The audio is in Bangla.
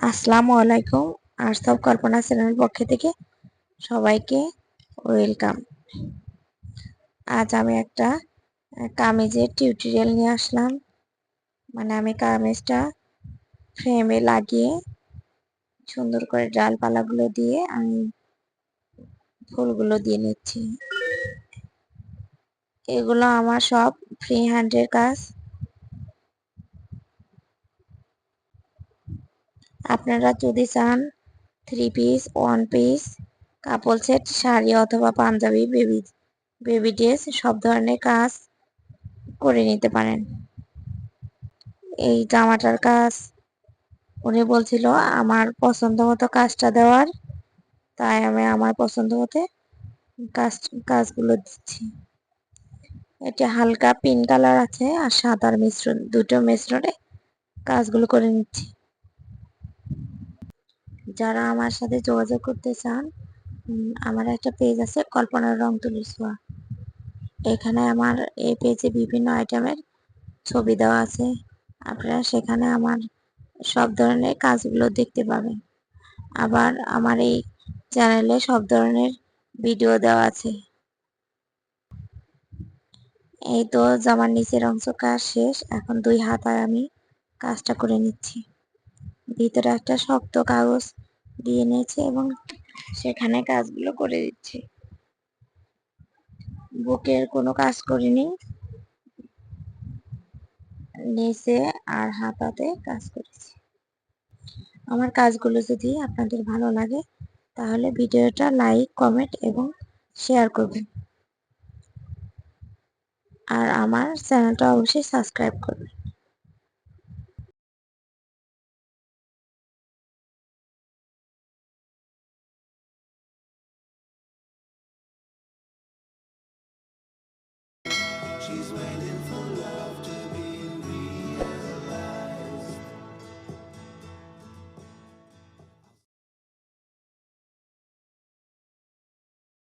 আসসালামু আলাইকুম। আরসব কল্পনা চ্যানেলের পক্ষ থেকে সবাইকে ওয়েলকাম। আজ আমি একটা কামিজের টিউটোরিয়াল নিয়ে আসলাম। আমি কামিজটা ফ্রেমে লাগিয়ে সুন্দর করে ডালপালাগুলো দিয়ে আমি ফুলগুলো দিয়ে নিচ্ছি। এগুলো আমার সব ফ্রি হ্যান্ডের কাজ। আপনারা যদি চান 3 পিস, 1 পিস, কাপল সেট, শাড়ি অথবা পাঞ্জাবি, বেবি ড্রেস সব ধরনের কাজ করে নিতে পারেন। এই জামাটার কাজ উনি বলছিল আমার পছন্দ মতো কাজটা দেওয়ার, তাই আমি আমার পছন্দ মতো কাজগুলো দিচ্ছি। এটা হালকা পিঙ্ক কালার আছে আর সাদার মিশ্রণ, দুটো মিশ্রণে কাজগুলো করে নিচ্ছি। যারা আমার সাথে যোগাযোগ করতে চান, আমার একটা পেজ আছে কল্পনার রং তুলির ছোঁয়া। এখানে আমার এই পেজে বিভিন্ন আইটেমের ছবি দেওয়া আছে। আপনারা সেখানে আমার সব ধরনের কাজগুলো দেখতে পাবেন। আবার আমার এই চ্যানেলে সব ধরনের ভিডিও দেওয়া আছে। এই তো জামার নিচের অংশ কাজ শেষ। এখন 2 হাতায় আমি কাজটা করে নিচ্ছি। ভিতরে একটা শক্ত কাগজ দিয়ে নিয়েছি এবং সেখানে কাজগুলো করে দিচ্ছি। বুকের কোনো কাজ করিনি, নিচে আর হাতাতে কাজ করেছি। আমার কাজগুলো যদি আপনাদের ভালো লাগে তাহলে ভিডিওটা লাইক, কমেন্ট এবং শেয়ার করবেন। আর আমার চ্যানেলটা অবশ্যই সাবস্ক্রাইব করবেন। She's waiting for love.